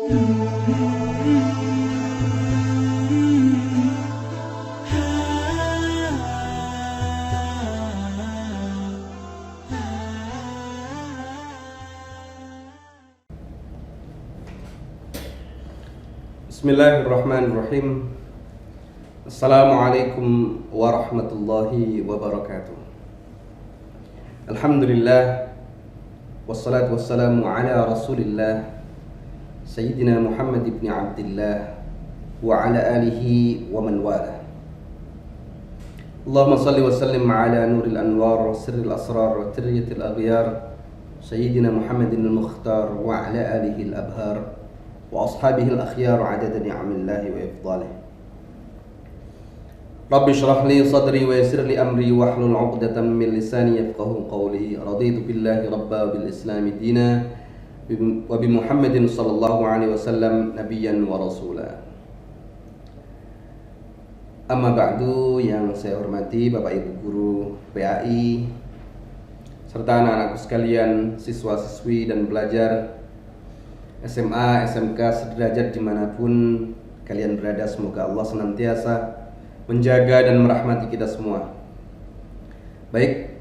Bismillahirrahmanirrahim. Assalamualaikum warahmatullahi wabarakatuh. Alhamdulillah, wassalatu wassalamu ala rasulillah Sayyidina Muhammad ibn Abdillah wa ala alihi wa man wala. Allahumma salli wa sallim ala nuril anwar wa sirril asrar wa tiryatil aghyar Sayyidina Muhammadin al-Mukhtar wa ala alihi al-abhar wa ashabihi al-akhyar adada ni'amillahi wa ifdalih. Rabbi shrah li sadri wa yassir li amri wa hlul 'uqdatam min lisani yafqahu qawli. Raditu billahi rabba bil islami dina wa bi Muhammadin sallallahu alaihi wasallam nabiyyan wa rasula. Amma ba'du, yang saya hormati Bapak Ibu guru PAI serta anak-anakku sekalian, siswa-siswi dan pelajar SMA, SMK sederajat dimanapun kalian berada, semoga Allah senantiasa menjaga dan merahmati kita semua. Baik,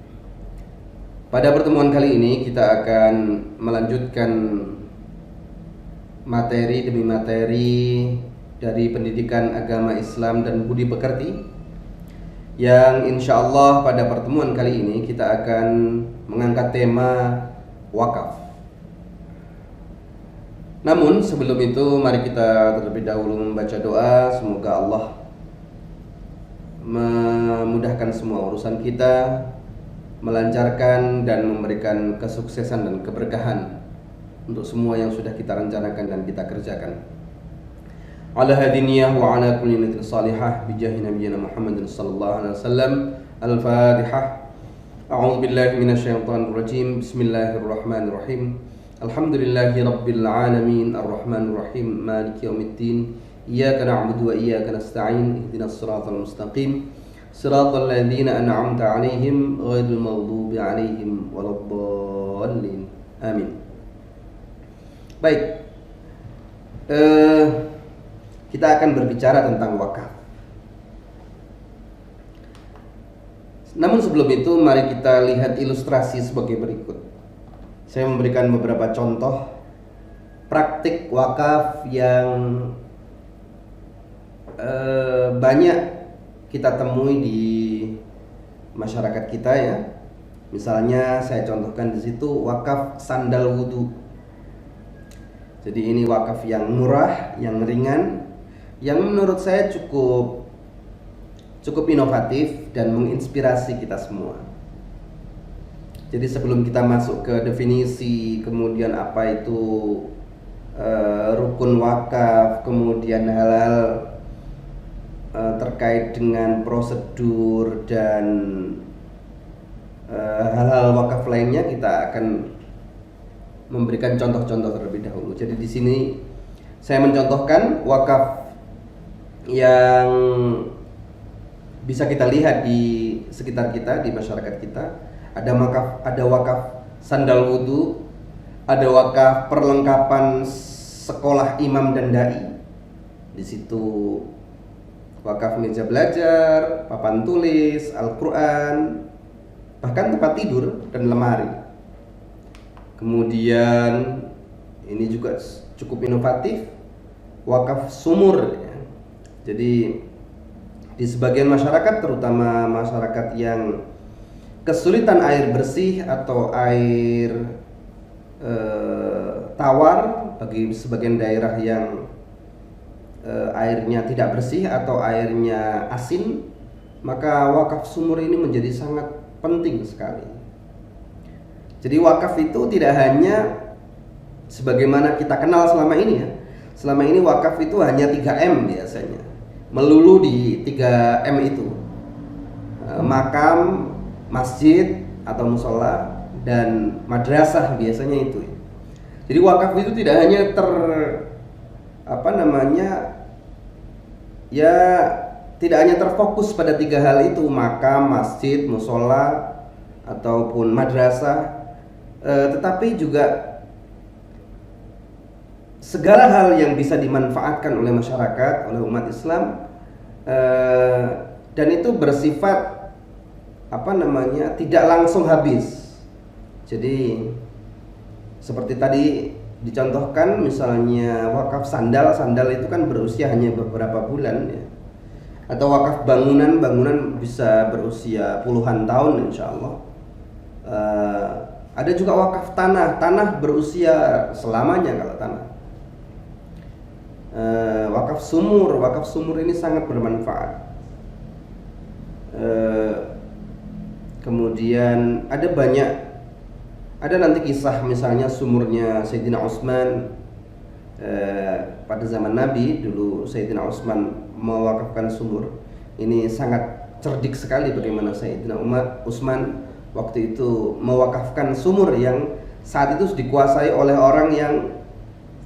pada pertemuan kali ini kita akan melanjutkan materi demi materi dari pendidikan agama Islam dan budi pekerti, yang insya Allah pada pertemuan kali ini kita akan mengangkat tema wakaf. Namun sebelum itu mari kita terlebih dahulu membaca doa, semoga Allah memudahkan semua urusan kita, melancarkan dan memberikan kesuksesan dan keberkahan untuk semua yang sudah kita rencanakan dan kita kerjakan. Ala hadiniyah wa ala kulli niyatin salihah bijahi nabiyyina Muhammadin sallallahu alaihi wasallam. Al-Fatihah. A'udzu billahi minasyaitonir rajim. Bismillahirrahmanirrahim. Alhamdulillahi rabbil alamin arrahmanir rahim maliki yaumiddin iyyaka na'budu wa iyyaka nasta'in ihdinas siratal mustaqim siratal ladzina an'amta 'alaihim ghairil maghdubi 'alaihim waladdallin. Amin. Baik. Kita akan berbicara tentang wakaf. Namun sebelum itu mari kita lihat ilustrasi sebagai berikut. Saya memberikan beberapa contoh praktik wakaf yang banyak kita temui di masyarakat kita ya. Misalnya saya contohkan di situ wakaf sandal wudhu. Jadi ini wakaf yang murah, yang ringan, yang menurut saya cukup inovatif dan menginspirasi kita semua. Jadi sebelum kita masuk ke definisi, kemudian apa itu rukun wakaf, kemudian hal-hal terkait dengan prosedur dan hal-hal wakaf lainnya, kita akan memberikan contoh-contoh terlebih dahulu. Jadi di sini saya mencontohkan wakaf yang bisa kita lihat di sekitar kita, di masyarakat kita. Ada wakaf sandal wudhu, ada wakaf perlengkapan sekolah imam dan dai. Di situ wakaf meja belajar, papan tulis, Al-Quran, bahkan tempat tidur dan lemari. Kemudian ini juga cukup inovatif, wakaf sumur ya. Jadi di sebagian masyarakat, terutama masyarakat yang kesulitan air bersih atau air tawar, bagi sebagian daerah yang airnya tidak bersih atau airnya asin, maka wakaf sumur ini menjadi sangat penting sekali. Jadi wakaf itu tidak hanya sebagaimana kita kenal selama ini ya. Selama ini wakaf itu hanya 3M biasanya, melulu di 3M itu, makam, masjid atau musola, dan madrasah biasanya itu. Jadi wakaf itu tidak hanya tidak hanya terfokus pada 3 hal itu, makam, masjid, musola ataupun madrasah, tetapi juga segala hal yang bisa dimanfaatkan oleh masyarakat, oleh umat Islam, dan itu bersifat tidak langsung habis. Jadi seperti tadi dicontohkan, misalnya wakaf sandal itu kan berusia hanya beberapa bulan ya. Atau wakaf bangunan bisa berusia puluhan tahun insya Allah. Ada juga wakaf tanah berusia selamanya kalau tanah. Wakaf sumur ini sangat bermanfaat. Kemudian ada nanti kisah, misalnya sumurnya Sayyidina Utsman pada zaman Nabi. Dulu Sayyidina Utsman mewakafkan sumur. Ini sangat cerdik sekali bagaimana Sayyidina Utsman waktu itu mewakafkan sumur yang saat itu dikuasai oleh orang yang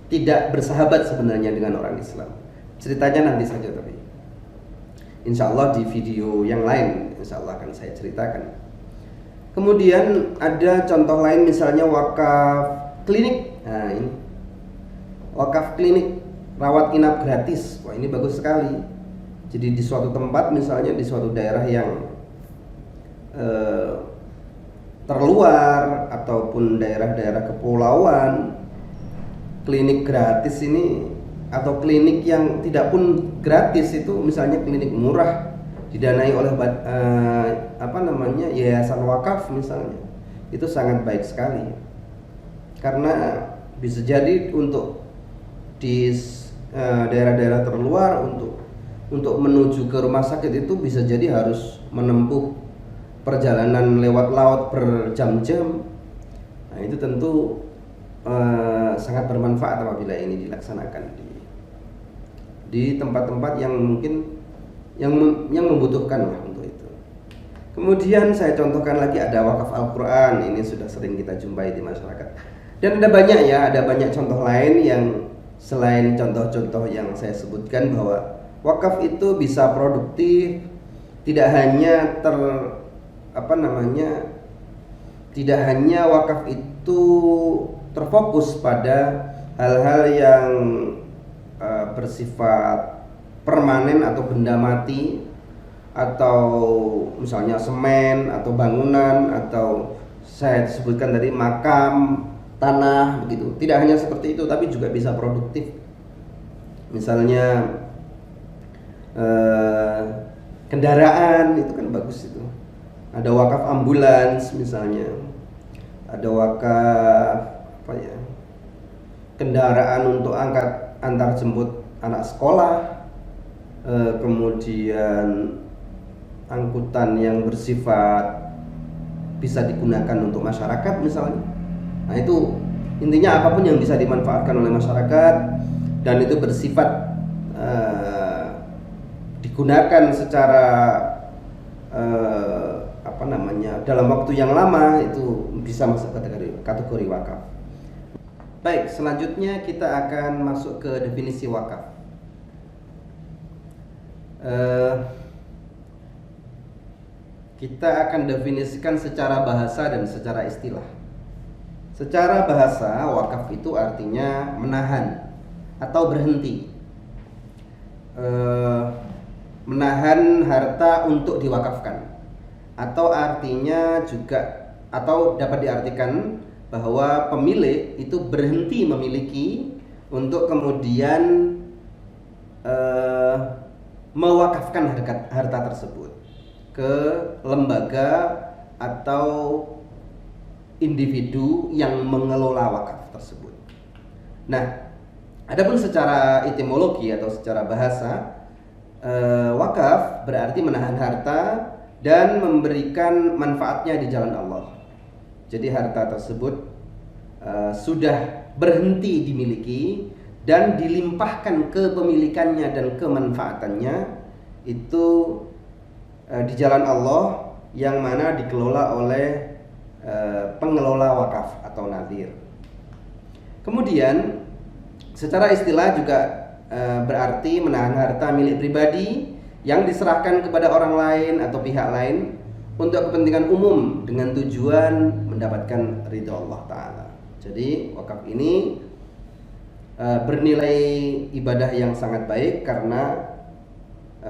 tidak bersahabat sebenarnya dengan orang Islam. Ceritanya nanti saja, tapi insya Allah di video yang lain insya Allah akan saya ceritakan. Kemudian ada contoh lain, misalnya wakaf klinik. Nah ini wakaf klinik, rawat inap gratis. Wah ini bagus sekali. Jadi di suatu tempat, misalnya di suatu daerah yang terluar ataupun daerah-daerah kepulauan, klinik gratis ini, atau klinik yang tidak pun gratis itu, misalnya klinik murah didanai oleh yayasan wakaf misalnya, itu sangat baik sekali. Karena bisa jadi untuk di daerah-daerah terluar, untuk menuju ke rumah sakit itu bisa jadi harus menempuh perjalanan lewat laut berjam-jam. Nah itu tentu sangat bermanfaat apabila ini dilaksanakan di tempat-tempat yang mungkin yang membutuhkan lah untuk itu. Kemudian saya contohkan lagi, ada wakaf Al-Quran. Ini sudah sering kita jumpai di masyarakat. Dan ada banyak contoh lain yang selain contoh-contoh yang saya sebutkan, bahwa wakaf itu bisa produktif, tidak hanya tidak hanya wakaf itu terfokus pada hal-hal yang bersifat permanen atau benda mati, atau misalnya semen atau bangunan, atau saya sebutkan tadi makam, tanah begitu. Tidak hanya seperti itu, tapi juga bisa produktif. Misalnya kendaraan itu kan bagus itu. Ada wakaf ambulans misalnya. Ada wakaf kendaraan untuk antar jemput anak sekolah. Kemudian angkutan yang bersifat bisa digunakan untuk masyarakat misalnya. Nah itu intinya apapun yang bisa dimanfaatkan oleh masyarakat dan itu bersifat digunakan secara dalam waktu yang lama, itu bisa masuk kategori wakaf. Baik, selanjutnya kita akan masuk ke definisi wakaf. Kita akan definisikan secara bahasa dan secara istilah. Secara bahasa, wakaf itu artinya menahan atau berhenti, menahan harta untuk diwakafkan, atau artinya juga, atau dapat diartikan bahwa pemilik itu berhenti memiliki untuk kemudian mewakafkan harta tersebut ke lembaga atau individu yang mengelola wakaf tersebut. Nah, adapun secara etimologi atau secara bahasa, wakaf berarti menahan harta dan memberikan manfaatnya di jalan Allah. Jadi harta tersebut sudah berhenti dimiliki dan dilimpahkan kepemilikannya dan kemanfaatannya itu di jalan Allah, yang mana dikelola oleh pengelola wakaf atau nadhir. Kemudian secara istilah juga berarti menahan harta milik pribadi yang diserahkan kepada orang lain atau pihak lain untuk kepentingan umum dengan tujuan mendapatkan ridho Allah Ta'ala. Jadi wakaf ini bernilai ibadah yang sangat baik karena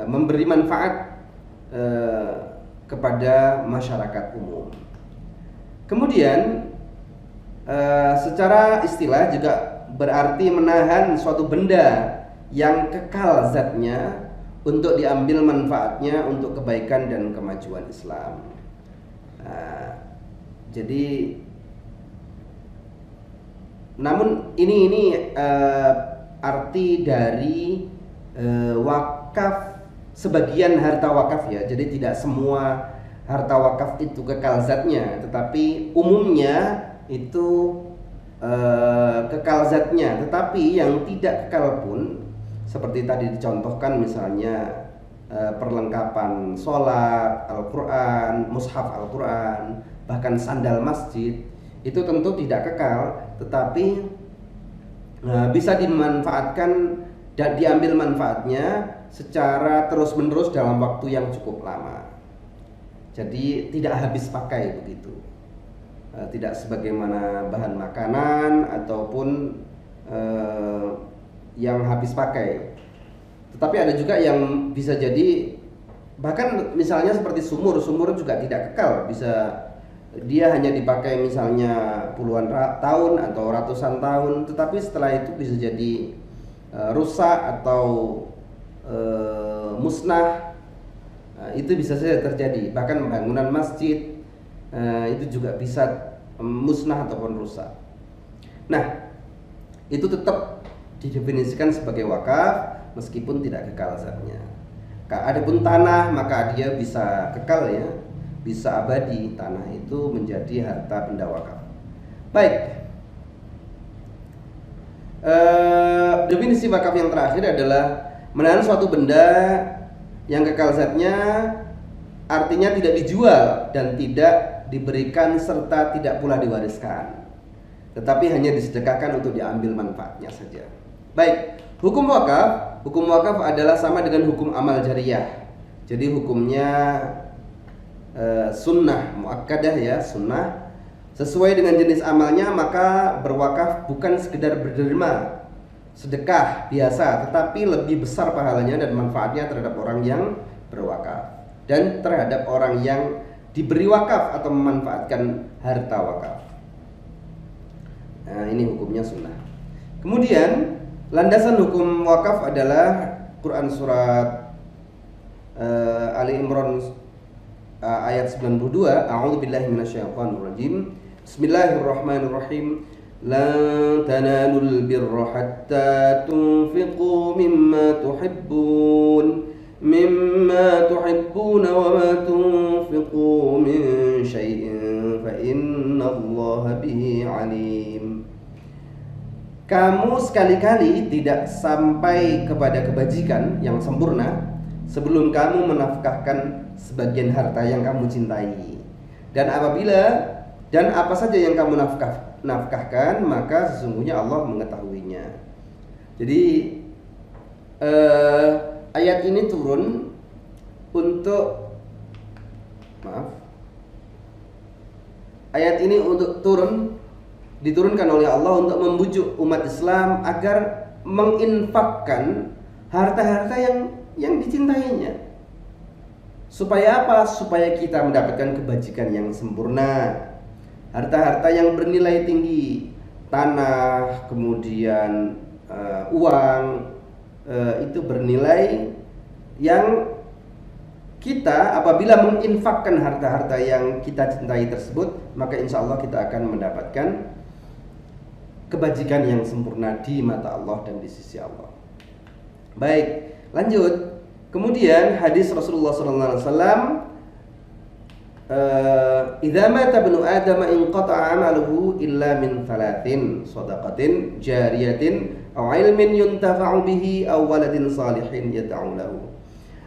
memberi manfaat kepada masyarakat umum. Kemudian secara istilah juga berarti menahan suatu benda yang kekal zatnya untuk diambil manfaatnya untuk kebaikan dan kemajuan Islam. Jadi namun ini arti dari wakaf, sebagian harta wakaf ya. Jadi tidak semua harta wakaf itu kekal zatnya, tetapi umumnya itu kekal zatnya. Tetapi yang tidak kekal pun seperti tadi dicontohkan, misalnya perlengkapan sholat, Al-Quran, mushaf Al-Quran, bahkan sandal masjid, itu tentu tidak kekal, tetapi bisa dimanfaatkan dan diambil manfaatnya secara terus-menerus dalam waktu yang cukup lama. Jadi tidak habis pakai begitu, tidak sebagaimana bahan makanan ataupun yang habis pakai. Tetapi ada juga yang bisa jadi, bahkan misalnya seperti sumur juga tidak kekal, bisa dia hanya dipakai misalnya puluhan tahun atau ratusan tahun, tetapi setelah itu bisa jadi rusak atau musnah. Itu bisa saja terjadi. Bahkan bangunan masjid itu juga bisa musnah ataupun rusak. Nah, itu tetap didefinisikan sebagai wakaf meskipun tidak kekal zatnya. Adapun tanah, maka dia bisa kekal ya, bisa abadi. Tanah itu menjadi harta benda wakaf. Baik, definisi wakaf yang terakhir adalah menahan suatu benda yang kekal zatnya, artinya tidak dijual dan tidak diberikan serta tidak pula diwariskan, tetapi hanya disedekahkan untuk diambil manfaatnya saja. Baik, hukum wakaf adalah sama dengan hukum amal jariyah. Jadi hukumnya sunnah muakkadah ya, sunnah sesuai dengan jenis amalnya. Maka berwakaf bukan sekedar berderma sedekah biasa, tetapi lebih besar pahalanya dan manfaatnya terhadap orang yang berwakaf dan terhadap orang yang diberi wakaf atau memanfaatkan harta wakaf. Nah, ini hukumnya sunnah. Kemudian landasan hukum wakaf adalah Quran surat Ali Imran ayat 92. A'udzubillahi minasyaitonirrajim. Bismillahirrahmanirrahim. Lan tanalul birra hatta tunfiqu mimma tuhibbun wa ma tunfiqu min syai'in fa innallaha bihi alim. Kamu sekali-kali tidak sampai kepada kebajikan yang sempurna sebelum kamu menafkahkan sebagian harta yang kamu cintai. Dan apa saja yang kamu nafkahkan, maka sesungguhnya Allah mengetahuinya. Jadi ayat ini diturunkan oleh Allah untuk membujuk umat Islam agar menginfakkan harta-harta yang dicintainya. Supaya apa? Supaya kita mendapatkan kebajikan yang sempurna. Harta-harta yang bernilai tinggi, tanah, kemudian uang, itu bernilai yang kita apabila menginfakkan harta-harta yang kita cintai tersebut, maka insya Allah kita akan mendapatkan kebajikan yang sempurna di mata Allah dan di sisi Allah. Baik, lanjut. Kemudian hadis Rasulullah SAW, idza mata ibnu adam inqata'a amaluhu illa min thalathin, shadaqatin jariyatin aw ilmin yuntafa'u bihi aw waladin salihin yad'u lahu.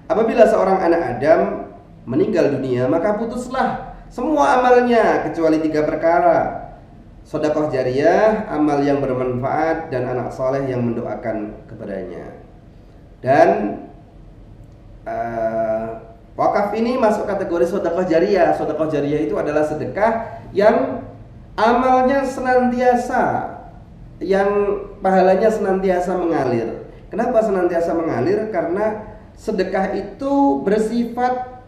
Apabila seorang anak Adam meninggal dunia, maka putuslah semua amalnya kecuali 3 perkara: sedekah jariyah, amal yang bermanfaat, dan anak saleh yang mendoakan kepadanya. Dan wakaf ini masuk kategori sedekah jariyah. Sedekah jariyah itu adalah sedekah yang amalnya senantiasa yang pahalanya senantiasa mengalir. Kenapa senantiasa mengalir? Karena sedekah itu bersifat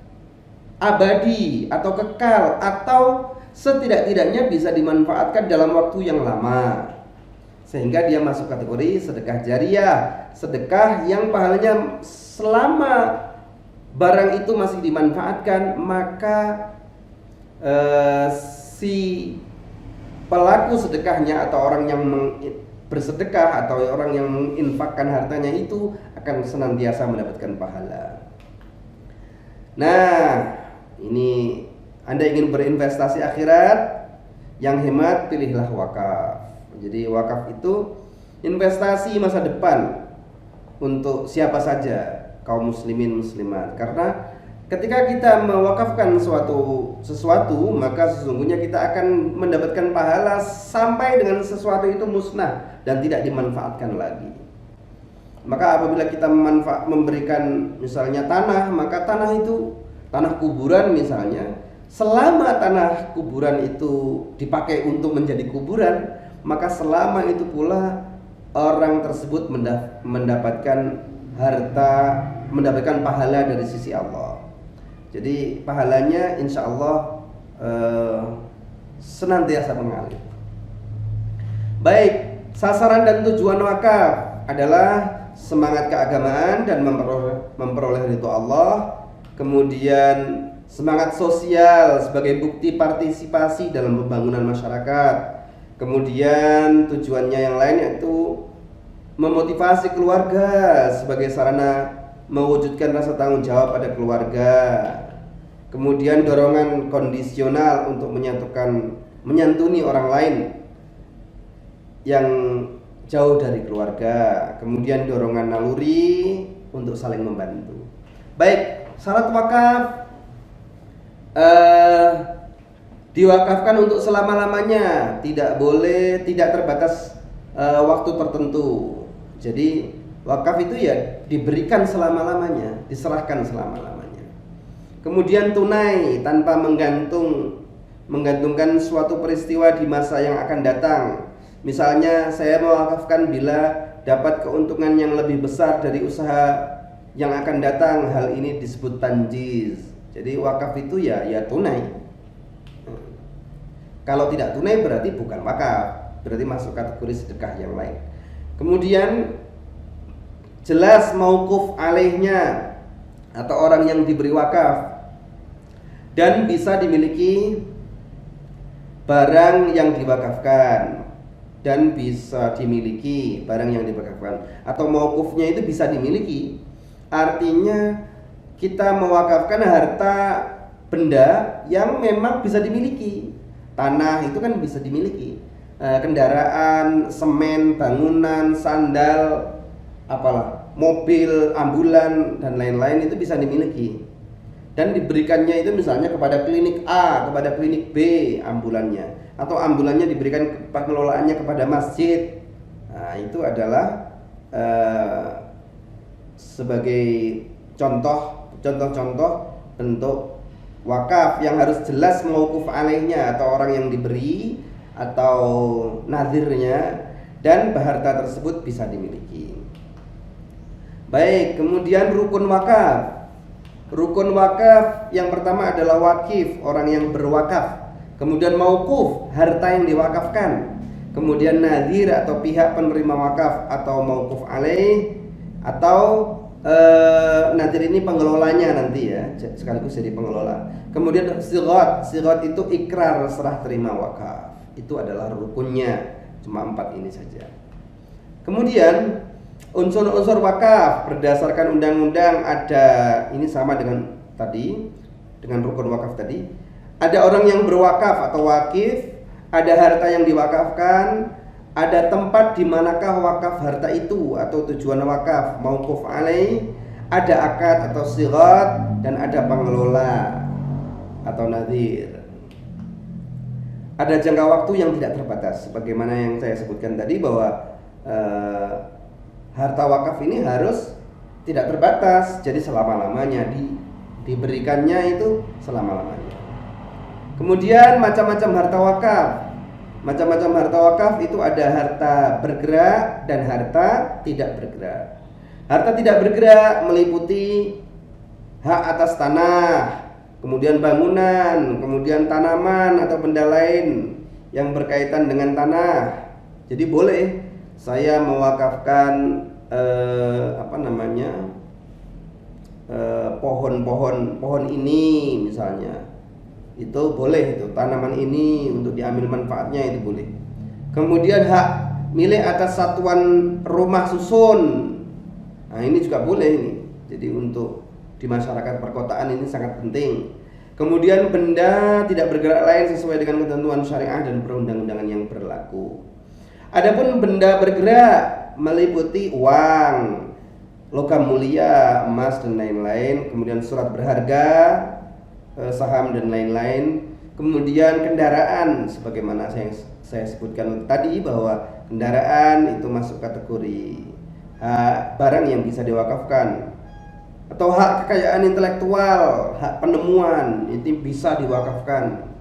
abadi atau kekal, atau setidak-tidaknya bisa dimanfaatkan dalam waktu yang lama, sehingga dia masuk kategori sedekah jariah, sedekah yang pahalanya selama barang itu masih dimanfaatkan, maka si pelaku sedekahnya atau orang yang bersedekah atau orang yang menginfakkan hartanya itu akan senantiasa mendapatkan pahala. Nah, ini Anda ingin berinvestasi akhirat yang hemat, pilihlah wakaf. Jadi wakaf itu investasi masa depan untuk siapa saja, kaum muslimin muslimat. Karena ketika kita mewakafkan sesuatu, maka sesungguhnya kita akan mendapatkan pahala sampai dengan sesuatu itu musnah dan tidak dimanfaatkan lagi. Maka apabila kita memberikan misalnya tanah, maka tanah itu, tanah kuburan misalnya, selama tanah kuburan itu dipakai untuk menjadi kuburan, maka selama itu pula orang tersebut mendapatkan harta, mendapatkan pahala dari sisi Allah. Jadi pahalanya insya Allah senantiasa mengalir. Baik, sasaran dan tujuan wakaf adalah semangat keagamaan dan memperoleh ridho Allah. Kemudian semangat sosial sebagai bukti partisipasi dalam pembangunan masyarakat. Kemudian tujuannya yang lain yaitu memotivasi keluarga sebagai sarana mewujudkan rasa tanggung jawab pada keluarga. Kemudian dorongan kondisional untuk menyantuni orang lain yang jauh dari keluarga. Kemudian dorongan naluri untuk saling membantu. Baik, syarat wakaf diwakafkan untuk selama-lamanya, tidak boleh, tidak terbatas waktu tertentu. Jadi wakaf itu ya diberikan selama-lamanya, diserahkan selama-lamanya. Kemudian tunai tanpa menggantungkan suatu peristiwa di masa yang akan datang. Misalnya saya mewakafkan bila dapat keuntungan yang lebih besar dari usaha yang akan datang, hal ini disebut tanjiz. Jadi wakaf itu ya tunai. Kalau tidak tunai berarti bukan wakaf, berarti masuk kategori sedekah yang lain. Kemudian jelas mauquf alaihnya atau orang yang diberi wakaf dan bisa dimiliki barang yang diwakafkan, dan bisa dimiliki barang yang diwakafkan, atau mauqufnya itu bisa dimiliki. Artinya kita mewakafkan harta benda yang memang bisa dimiliki. Tanah itu kan bisa dimiliki, kendaraan, semen, bangunan, sandal, apalah, mobil, ambulan dan lain-lain itu bisa dimiliki. Dan diberikannya itu misalnya kepada klinik A, kepada klinik B ambulannya, atau ambulannya diberikan pengelolaannya kepada masjid. Nah, itu adalah sebagai contoh-contoh bentuk wakaf yang harus jelas mauquf alaihnya atau orang yang diberi atau nadhirnya, dan harta tersebut bisa dimiliki. Baik, kemudian rukun wakaf. Rukun wakaf yang pertama adalah wakif, orang yang berwakaf. Kemudian mauquf, harta yang diwakafkan. Kemudian nadhir atau pihak penerima wakaf atau mauquf alaih, atau nadhir ini pengelolanya nanti ya, sekaligus jadi pengelola. Kemudian sirat itu ikrar serah terima wakaf. Itu adalah rukunnya, cuma 4 ini saja. Kemudian unsur-unsur wakaf berdasarkan undang-undang ada, ini sama dengan tadi, dengan rukun wakaf tadi. Ada orang yang berwakaf atau wakif, ada harta yang diwakafkan, ada tempat di manakah wakaf harta itu atau tujuan wakaf, mauquf alaih, ada akad atau sirat, dan ada pengelola atau nadhir. Ada jangka waktu yang tidak terbatas, sebagaimana yang saya sebutkan tadi bahwa harta wakaf ini harus tidak terbatas, jadi selama-lamanya diberikannya itu selama-lamanya. Kemudian macam-macam harta wakaf. Macam-macam harta wakaf itu ada harta bergerak dan harta tidak bergerak. Harta tidak bergerak meliputi hak atas tanah, kemudian bangunan, kemudian tanaman atau benda lain yang berkaitan dengan tanah. Jadi boleh saya mewakafkan pohon ini misalnya, itu boleh, itu tanaman ini untuk diambil manfaatnya itu boleh. Kemudian hak milik atas satuan rumah susun, nah ini juga boleh ini. Jadi untuk di masyarakat perkotaan ini sangat penting. Kemudian benda tidak bergerak lain sesuai dengan ketentuan syariah dan perundang-undangan yang berlaku. Adapun benda bergerak meliputi uang, logam mulia, emas dan lain-lain, kemudian surat berharga, saham dan lain-lain, kemudian kendaraan sebagaimana saya sebutkan tadi bahwa kendaraan itu masuk kategori barang yang bisa diwakafkan, atau hak kekayaan intelektual, hak penemuan itu bisa diwakafkan.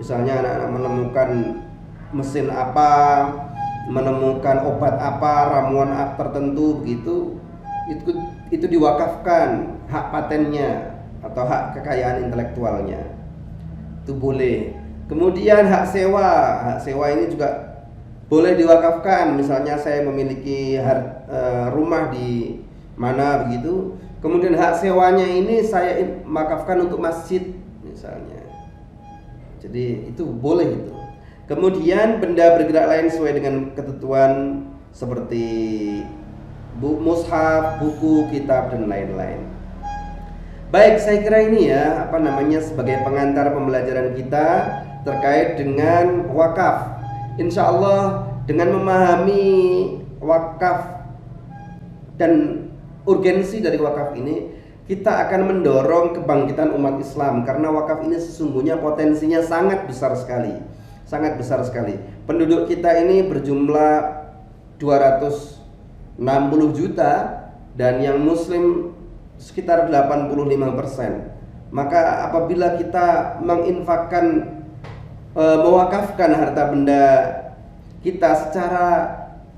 Misalnya anak-anak menemukan mesin apa, menemukan obat apa, ramuan tertentu begitu, itu diwakafkan hak patennya atau hak kekayaan intelektualnya, itu boleh. Kemudian hak sewa ini juga boleh diwakafkan. Misalnya saya memiliki rumah di mana begitu, kemudian hak sewanya ini saya wakafkan untuk masjid misalnya, jadi itu boleh itu. Kemudian benda bergerak lain sesuai dengan ketentuan seperti mushaf, buku, kitab dan lain-lain. Baik, saya kira ini ya sebagai pengantar pembelajaran kita terkait dengan wakaf. Insya Allah dengan memahami wakaf dan urgensi dari wakaf ini, kita akan mendorong kebangkitan umat Islam, karena wakaf ini sesungguhnya potensinya sangat besar sekali. Sangat besar sekali. Penduduk kita ini berjumlah 260 juta dan yang muslim sekitar 85%. Maka apabila kita menginfakkan, mewakafkan harta benda kita secara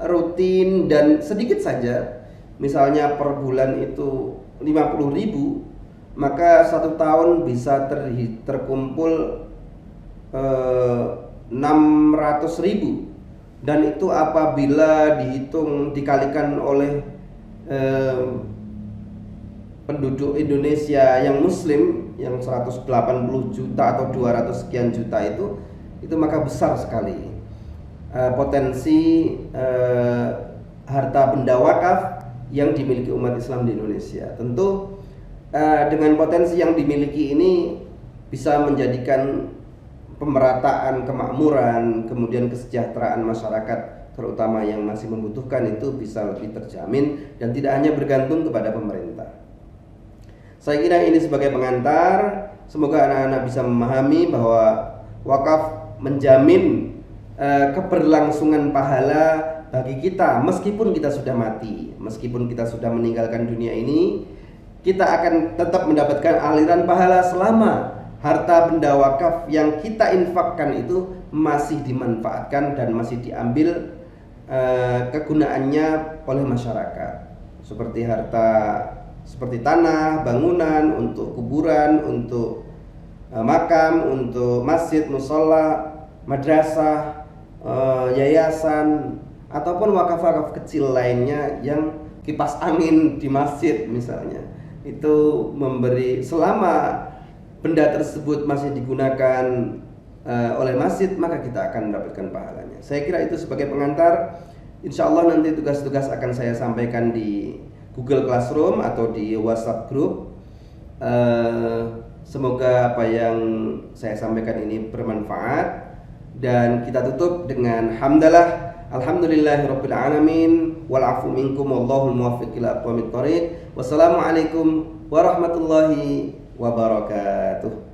rutin dan sedikit saja, misalnya per bulan itu 50.000, maka 1 tahun bisa terkumpul 600.000, dan itu apabila dihitung dikalikan oleh penduduk Indonesia yang muslim yang 180 juta atau 200 sekian juta itu maka besar sekali potensi harta benda wakaf yang dimiliki umat Islam di Indonesia. Tentu dengan potensi yang dimiliki ini bisa menjadikan pemerataan kemakmuran, kemudian kesejahteraan masyarakat terutama yang masih membutuhkan itu bisa lebih terjamin dan tidak hanya bergantung kepada pemerintah. Saya kira ini sebagai pengantar, semoga anak-anak bisa memahami bahwa wakaf menjamin keberlangsungan pahala bagi kita meskipun kita sudah mati, meskipun kita sudah meninggalkan dunia ini, kita akan tetap mendapatkan aliran pahala selama harta benda wakaf yang kita infakkan itu masih dimanfaatkan dan masih diambil kegunaannya oleh masyarakat, seperti seperti tanah, bangunan, untuk kuburan, untuk makam, untuk masjid, musola, madrasah, yayasan, ataupun wakaf-wakaf kecil lainnya yang kipas angin di masjid misalnya. Itu memberi, selama benda tersebut masih digunakan oleh masjid, maka kita akan mendapatkan pahalanya. Saya kira itu sebagai pengantar. Insya Allah nanti tugas-tugas akan saya sampaikan di Google Classroom atau di WhatsApp group. Semoga apa yang saya sampaikan ini bermanfaat, dan kita tutup dengan hamdalah, alhamdulillahirabbil alamin, wal afu minkum wallahul muwaffiq ila aqwamit thoriq. Wassalamualaikum warahmatullahi wabarakatuh.